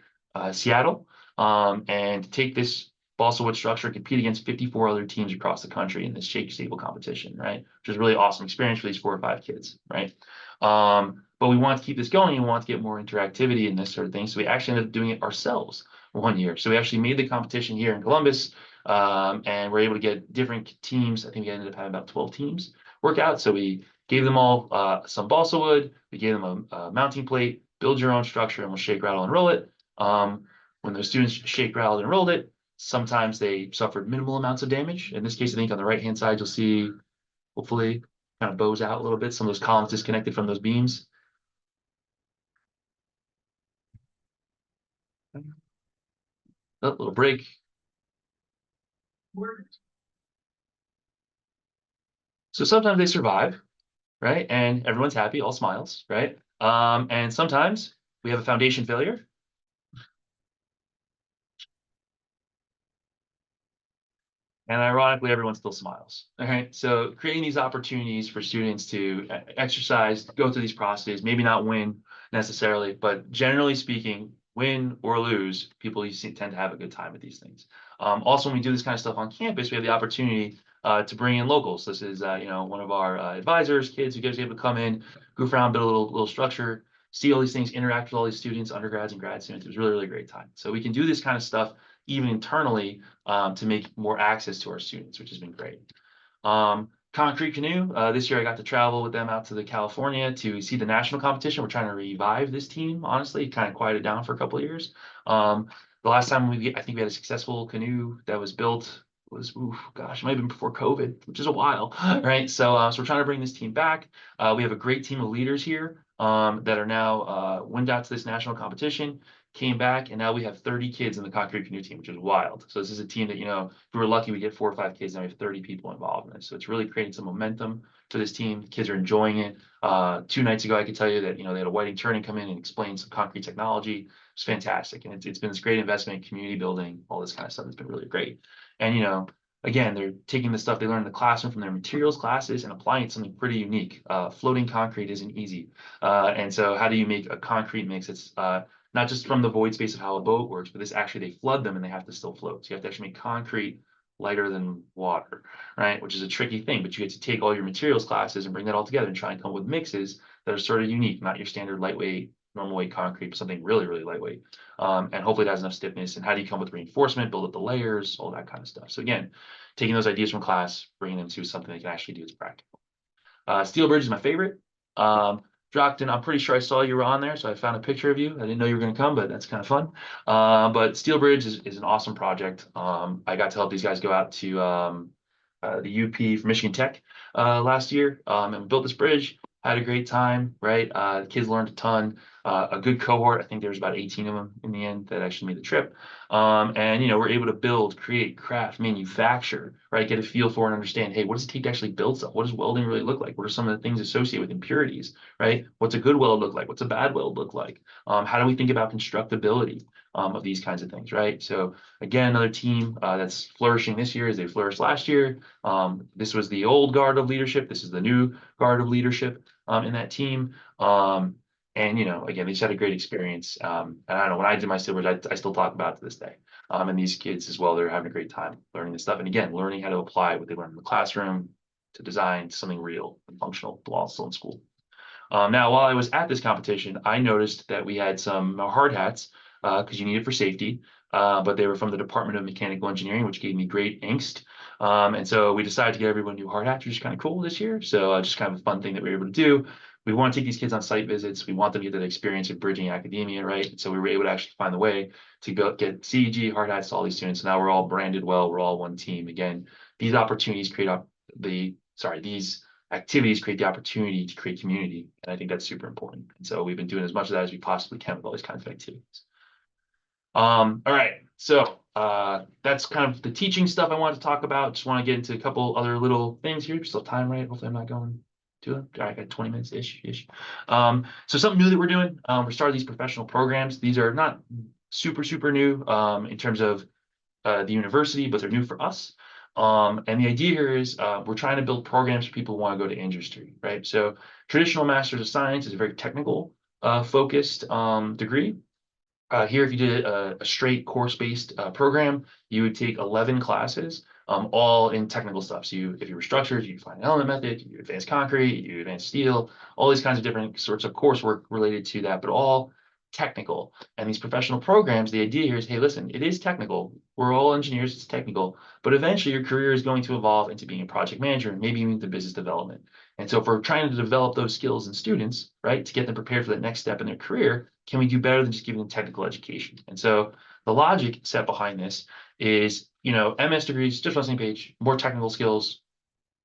Seattle and take this balsa wood structure, compete against 54 other teams across the country in this shake stable competition, right? Which is a really awesome experience for these 4 or 5 kids, right? But we want to keep this going and we want to get more interactivity and this sort of thing. So we actually ended up doing it ourselves 1 year. So we actually made the competition here in Columbus, and we're able to get different teams. I think we ended up having about 12 teams work out. So we gave them all some balsa wood. We gave them a mounting plate, build your own structure, and we'll shake, rattle, and roll it. When those students shake, rattled, and rolled it, sometimes they suffered minimal amounts of damage. In this case, I think on the right-hand side, you'll see, hopefully, kind of bows out a little bit. Some of those columns disconnected from those beams. A little break. So sometimes they survive, right? And everyone's happy, all smiles, right? And sometimes we have a foundation failure. And ironically, everyone still smiles. All right. So creating these opportunities for students to exercise, go through these processes, maybe not win necessarily, but generally speaking, win or lose, people tend to have a good time with these things. Also, when we do this kind of stuff on campus, we have the opportunity to bring in locals. This is, you know, one of our advisors, kids who gets able to come in, goof around, build a little structure, see all these things, interact with all these students, undergrads and grad students. It was really, really great time. So we can do this kind of stuff even internally to make more access to our students, which has been great. Concrete Canoe, this year I got to travel with them out to California to see the national competition. We're trying to revive this team, honestly. It kind of quieted down for a couple of years. The last time I think we had a successful canoe that was built was, gosh, it might have been before COVID, which is a while, right? So we're trying to bring this team back. We have a great team of leaders here that are now went out to this national competition, came back, and now we have 30 kids in the concrete canoe team, which is wild. So this is a team that, you know, if we were lucky, we get 4 or 5 kids, and we have 30 people involved in it. So it's really creating some momentum for this team. The kids are enjoying it. 2 nights ago, I could tell you that, you know, they had a whiting turning come in and explain some concrete technology. It's fantastic. And it's been this great investment, community building, all this kind of stuff. It's been really great. And, you know, again, they're taking the stuff they learned in the classroom from their materials classes and applying it to something pretty unique. Floating concrete isn't easy. And so how do you make a concrete mix? It's not just from the void space of how a boat works, but this actually, they flood them and they have to still float. So you have to actually make concrete lighter than water, right? Which is a tricky thing, but you get to take all your materials classes and bring that all together and try and come up with mixes that are sort of unique, not your standard lightweight, normal weight concrete, but something really, really lightweight. And hopefully it has enough stiffness. And how do you come up with reinforcement, build up the layers, all that kind of stuff. So again, taking those ideas from class, bringing them to something they can actually do is practical. Steel bridge is my favorite. Drockton, I'm pretty sure I saw you were on there, so I found a picture of you. I didn't know you were going to come, but that's kind of fun. But Steel Bridge is an awesome project. I got to help these guys go out to the UP for Michigan Tech last year, and we built this bridge. Had a great time, right? The kids learned a ton. A good cohort. I think there was about 18 of them in the end that actually made the trip. And we're able to build, create, craft, manufacture, right? Get a feel for and understand, hey, what does it take to actually build stuff? What does welding really look like? What are some of the things associated with impurities, right? What's a good weld look like? What's a bad weld look like? How do we think about constructability of these kinds of things, right? So again, another team that's flourishing this year as they flourished last year. This was the old guard of leadership. This is the new guard of leadership in that team. And again, they just had a great experience. And I don't know, when I did my steel bridge, I still talk about it to this day. And these kids as well, they're having a great time learning this stuff. And again, learning how to apply what they learned in the classroom to design something real and functional while still in school. Now, while I was at this competition, I noticed that we had some hard hats because you need it for safety. But they were from the Department of Mechanical Engineering, which gave me great angst. And so we decided to get everyone new hard hats, which is kind of cool this year. So just kind of a fun thing that we were able to do. We want to take these kids on site visits. We want them to get that experience of bridging academia, right? And so we were able to actually find the way to go get CEGE hard hats to all these students. So now we're all branded well. We're all one team. Again, these opportunities create these activities create the opportunity to create community. And I think that's super important. And so we've been doing as much of that as we possibly can with all these kinds of activities. All right. So that's kind of the teaching stuff I wanted to talk about. Just want to get into a couple other little things here. Still time, right? Hopefully I'm not going too long. All right, I got 20 minutes ish. So something new that we're doing, we're starting these professional programs. These are not super new in terms of the university, but they're new for us. And the idea here is we're trying to build programs for people who want to go to industry, right? So traditional Master's of Science is a very technical focused degree. Here, if you did a straight course-based program, you would take 11 classes, all in technical stuff. So if you were structures, you find an element method, you advanced concrete, you advanced steel, all these kinds of different sorts of coursework related to that, but all technical. And these professional programs, the idea here is, hey, listen, it is technical. We're all engineers, it's technical, but eventually your career is going to evolve into being a project manager and maybe even into business development. And so if we're trying to develop those skills in students, right, to get them prepared for that next step in their career, can we do better than just giving them technical education? And so the logic set behind this is, MS degrees, just on the same page, more technical skills,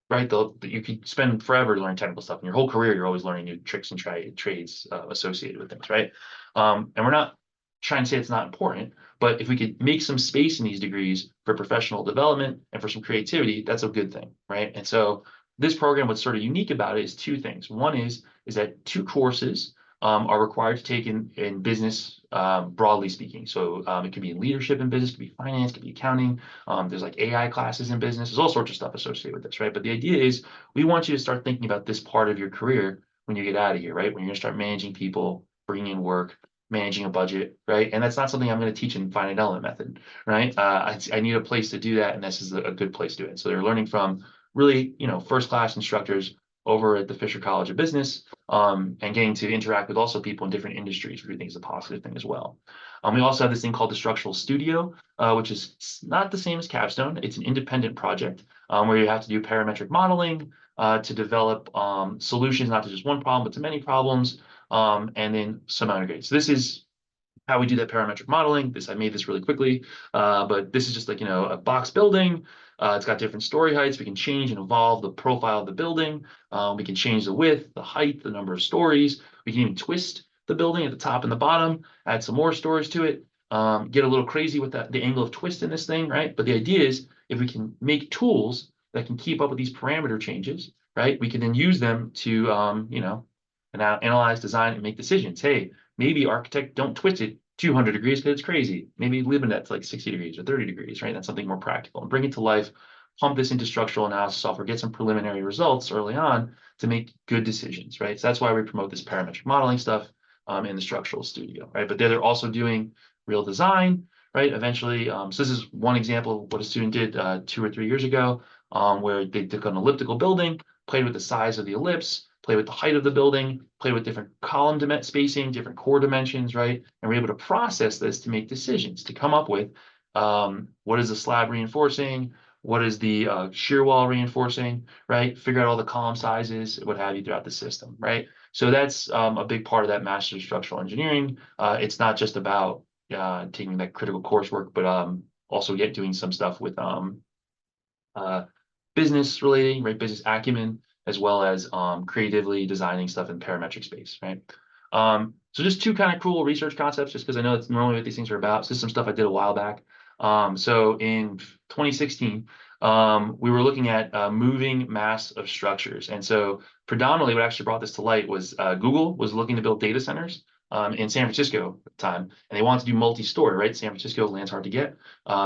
right? You could spend forever learning technical stuff. In your whole career, you're always learning new tricks and trades associated with things, right? And we're not trying to say it's not important, but if we could make some space in these degrees for professional development and for some creativity, that's a good thing, right? And so this program, what's sort of unique about it is two things. One is that 2 courses are required to take in business, broadly speaking. So it could be in leadership in business, it could be finance, it could be accounting. There's like AI classes in business. There's all sorts of stuff associated with this, right? But the idea is we want you to start thinking about this part of your career when you get out of here, right? When you're going to start managing people, bringing in work, managing a budget, right? And that's not something I'm going to teach in finite element method, right? I need a place to do that, and this is a good place to do it. So they're learning from really, first-class instructors over at the Fisher College of Business, and getting to interact with also people in different industries, which we think is a positive thing as well. We also have this thing called the Structural Studio, which is not the same as Capstone. It's an independent project where you have to do parametric modeling to develop solutions, not to just one problem, but to many problems, and then some other grades. So this is how we do that parametric modeling. I made this really quickly, but this is just like, a box building. It's got different story heights. We can change and evolve the profile of the building. We can change the width, the height, the number of stories. We can even twist the building at the top and the bottom, add some more stories to it, get a little crazy with the angle of twist in this thing, right? But the idea is if we can make tools that can keep up with these parameter changes, right, we can then use them to, analyze, design, and make decisions. Hey, maybe architect don't twist it 200 degrees because it's crazy. Maybe leave it at like 60 degrees or 30 degrees, right? That's something more practical. And bring it to life, pump this into structural analysis software, get some preliminary results early on to make good decisions, right? So that's why we promote this parametric modeling stuff in the Structural Studio, right? But they're also doing real design, right? Eventually, so this is one example of what a student did 2 or 3 years ago, where they took an elliptical building, played with the size of the ellipse, played with the height of the building, played with different column spacing, different core dimensions, right? And we're able to process this to make decisions, to come up with what is the slab reinforcing, what is the shear wall reinforcing, right? Figure out all the column sizes, what have you throughout the system, right? So that's a big part of that Master's of Structural Engineering. It's not just about taking that critical coursework, but also doing some stuff with uh, business relating, right? Business acumen, as well as creatively designing stuff in parametric space, right? So just two kind of cool research concepts, just because I know that's normally what these things are about. So this is some stuff I did a while back. So in 2016, we were looking at moving mass of structures. And so predominantly what actually brought this to light was Google was looking to build data centers in San Francisco at the time. And they wanted to do multi-story, right? San Francisco, land's hard to get.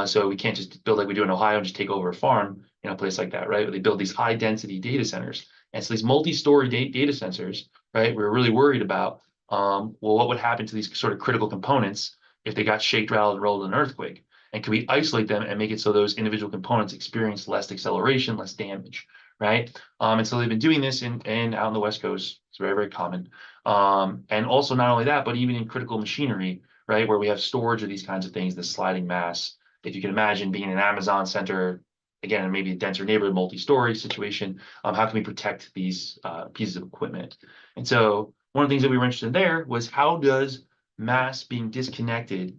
So we can't just build like we do in Ohio and just take over a farm in a place like that, right? Where they build these high density data centers. And so these multi-story data centers, right? We were really worried about, well, what would happen to these sort of critical components if they got shaked, rattled, and rolled in an earthquake? And can we isolate them and make it so those individual components experience less acceleration, less damage, right? And so they've been doing this in out on the West Coast. It's very, very common. And also not only that, but even in critical machinery, right, where we have storage of these kinds of things, the sliding mass. If you can imagine being in an Amazon center, again, maybe a denser neighborhood, multi-story situation, how can we protect these pieces of equipment? And so one of the things that we were interested in there was how does mass being disconnected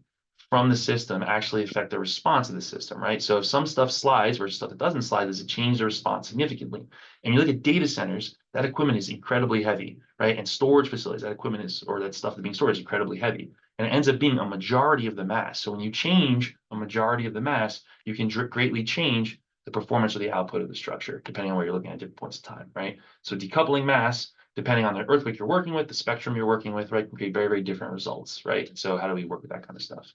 from the system actually affect the response of the system, right? So if some stuff slides versus stuff that doesn't slide, does it change the response significantly? And you look at data centers, that equipment is incredibly heavy, right? And storage facilities, that equipment is, or that stuff that's being stored is incredibly heavy. And it ends up being a majority of the mass. So when you change a majority of the mass, you can greatly change the performance or the output of the structure, depending on where you're looking at different points of time, right? So decoupling mass, depending on the earthquake you're working with, the spectrum you're working with, right, can create very, very different results, right? So how do we work with that kind of stuff?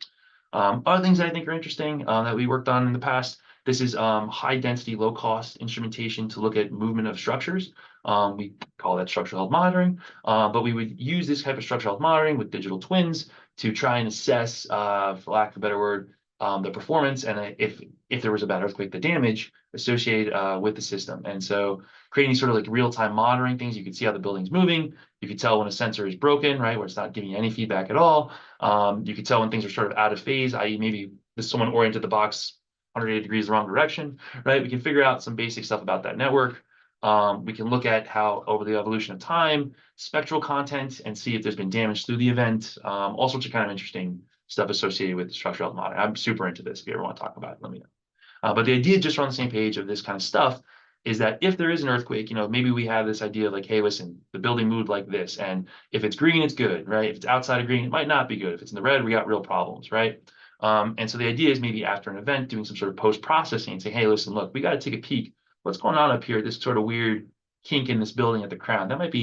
Other things that I think are interesting that we worked on in the past, this is high density, low cost instrumentation to look at movement of structures. We call that structural health monitoring, but we would use this type of structural health monitoring with digital twins to try and assess, for lack of a better word, the performance and if there was a bad earthquake, the damage associated with the system. And so creating sort of like real-time monitoring things, you can see how the building's moving. You can tell when a sensor is broken, right, where it's not giving you any feedback at all. You can tell when things are sort of out of phase, i.e. maybe someone oriented the box 180 degrees the wrong direction, right? We can figure out some basic stuff about that network. We can look at how over the evolution of time, spectral content, and see if there's been damage through the event. All sorts of kind of interesting stuff associated with the structural health monitoring. I'm super into this. If you ever want to talk about it, let me know. But the idea, just on the same page of this kind of stuff, is that if there is an earthquake, maybe we have this idea like, hey, listen, the building moved like this, and if it's green, it's good, right? If it's outside of green, it might not be good. If it's in the red, we got real problems, right? And so the idea is maybe after an event, doing some sort of post-processing and say, hey, listen, look, we got to take a peek. What's going on up here? This sort of weird kink in this building at the crown. That might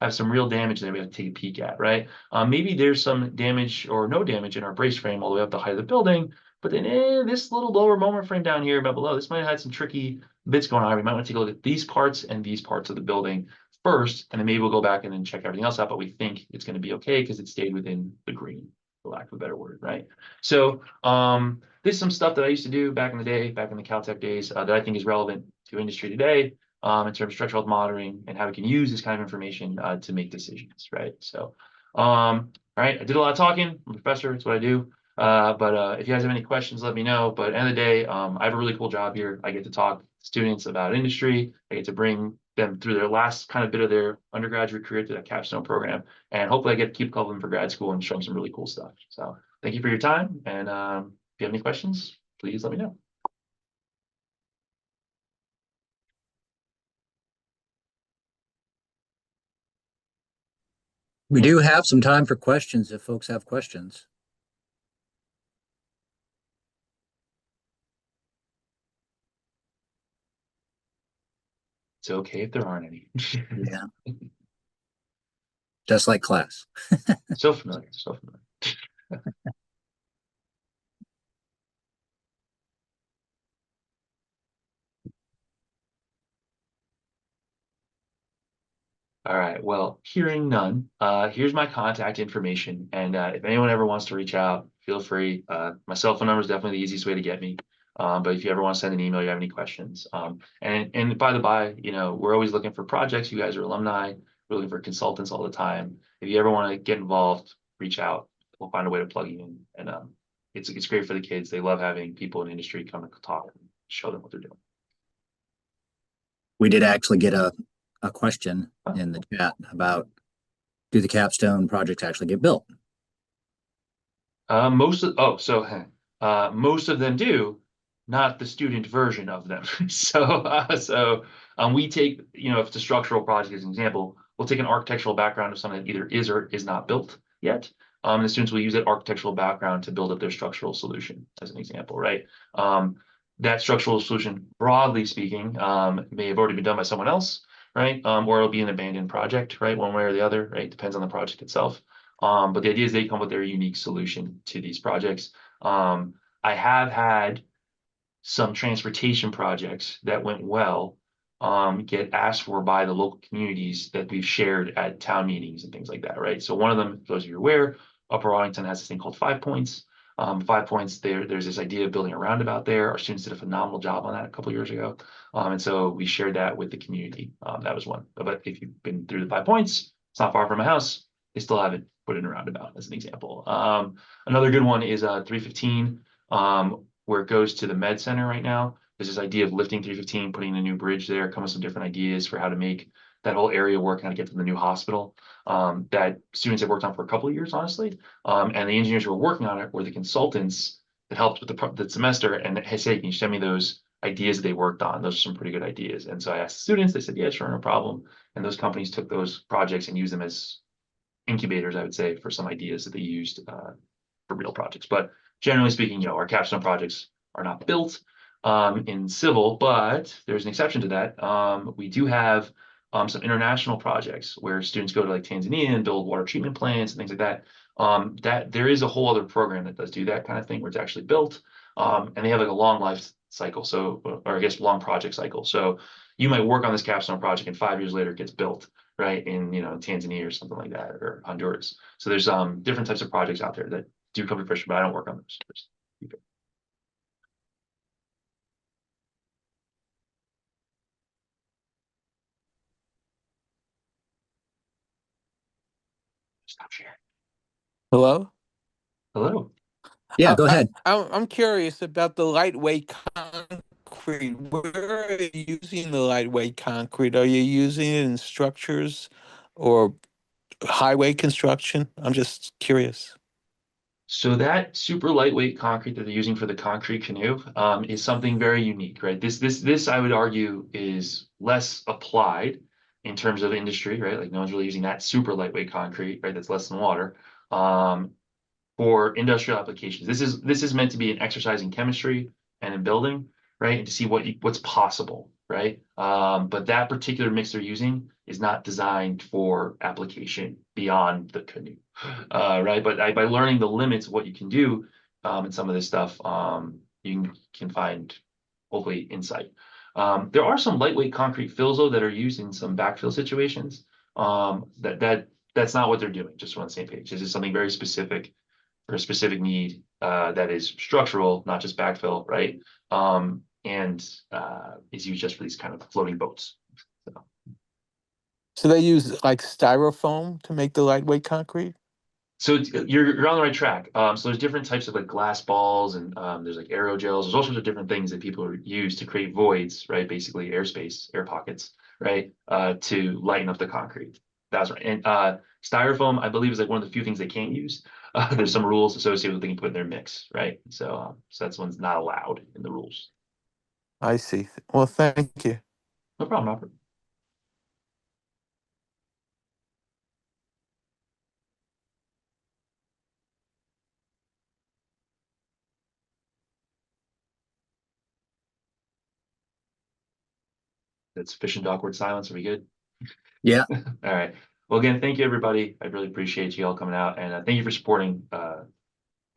have some real damage that we have to take a peek at, right? Maybe there's some damage or no damage in our brace frame all the way up the height of the building, but then this little lower moment frame down here about below, this might have had some tricky bits going on. We might want to take a look at these parts and these parts of the building first, and then maybe we'll go back and then check everything else out, but we think it's going to be okay because it stayed within the green, for lack of a better word, right? So this is some stuff that I used to do back in the day, back in the Caltech days, that I think is relevant to industry today in terms of structural health monitoring and how we can use this kind of information to make decisions, right? So, all right, I did a lot of talking. I'm a professor, it's what I do. But if you guys have any questions, let me know. But at the end of the day, I have a really cool job here. I get to talk to students about industry. I get to bring them through their last kind of bit of their undergraduate career through that capstone program. And hopefully I get to keep a couple of them for grad school and show them some really cool stuff. So thank you for your time. And if you have any questions, please let me know. We do have some time for questions if folks have questions. It's okay if there aren't any. Yeah. Just like class. So familiar, so familiar. All right. Well, hearing none, here's my contact information. And if anyone ever wants to reach out, feel free. My cell phone number is definitely the easiest way to get me. But if you ever want to send an email, you have any questions. And by the by, we're always looking for projects. You guys are alumni. We're looking for consultants all the time. If you ever want to get involved, reach out. We'll find a way to plug you in. And it's great for the kids. They love having people in the industry come and talk and show them what they're doing. We did actually get a question in the chat about, do the capstone projects actually get built? Most of them do, not the student version of them. So we take, if it's a structural project as an example, we'll take an architectural background of something that either is or is not built yet. And the students will use that architectural background to build up their structural solution, as an example, right? That structural solution, broadly speaking, may have already been done by someone else, right? Or it'll be an abandoned project, right? One way or the other, right? Depends on the project itself. But the idea is they come with their unique solution to these projects. I have had some transportation projects that went well get asked for by the local communities that we've shared at town meetings and things like that, right? So one of them, for those of you who are aware, Upper Arlington has this thing called 5 Points. 5 Points, there's this idea of building a roundabout there. Our students did a phenomenal job on that a couple years ago. And so we shared that with the community. That was one. But if you've been through the 5 Points, it's not far from my house. They still haven't put in a roundabout, as an example. Another good one is 315, where it goes to the med center right now. There's this idea of lifting 315, putting a new bridge there, come with some different ideas for how to make that whole area work and how to get to the new hospital, that students have worked on for a couple of years, honestly. And the engineers who were working on it were the consultants that helped with the semester, and hey, say, can you send me those ideas that they worked on? Those are some pretty good ideas. And so I asked the students, they said, yeah, sure, no problem. And those companies took those projects and used them as incubators, I would say, for some ideas that they used for real projects. But generally speaking, our capstone projects are not built in civil, but there's an exception to that. We do have some international projects where students go to like Tanzania and build water treatment plants and things like that. That there is a whole other program that does do that kind of thing where it's actually built. And they have like a long life cycle. So, or I guess long project cycle. So you might work on this capstone project and 5 years later it gets built, right? In, Tanzania or something like that, or Honduras. So there's different types of projects out there that do come to fruition, but I don't work on those. Stop sharing. Hello? Hello. Yeah, go ahead. I'm curious about the lightweight concrete. Where are you using the lightweight concrete? Are you using it in structures or highway construction? I'm just curious. So that super lightweight concrete that they're using for the concrete canoe is something very unique, right? This I would argue is less applied in terms of industry, right? Like no one's really using that super lightweight concrete, right? That's less than water. For industrial applications. This is meant to be an exercise in chemistry and in building, right? And to see what's possible, right? But that particular mix they're using is not designed for application beyond the canoe, right? But by learning the limits of what you can do in some of this stuff, you can find hopefully insight. There are some lightweight concrete fills though that are used in some backfill situations. That's not what they're doing. Just so we're on the same page. This is something very specific for a specific need that is structural, not just backfill, right? And is used just for these kind of floating boats. So they use like styrofoam to make the lightweight concrete? So you're on the right track. So there's different types of like glass balls and there's like aerogels. There's all sorts of different things that people use to create voids, right? Basically airspace, air pockets, right? To lighten up the concrete. That's right. And styrofoam, I believe, is like one of the few things they can't use. There's some rules associated with what they can put in their mix, right? So that's one's not allowed in the rules. I see. Well, thank you. No problem, Robert. That's sufficient awkward silence. Are we good? Yeah. All right. Well, again, thank you, everybody. I really appreciate you all coming out, and thank you for supporting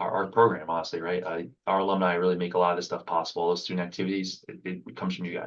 our program, honestly, right? Our alumni really make a lot of this stuff possible. Those student activities, it comes from you guys.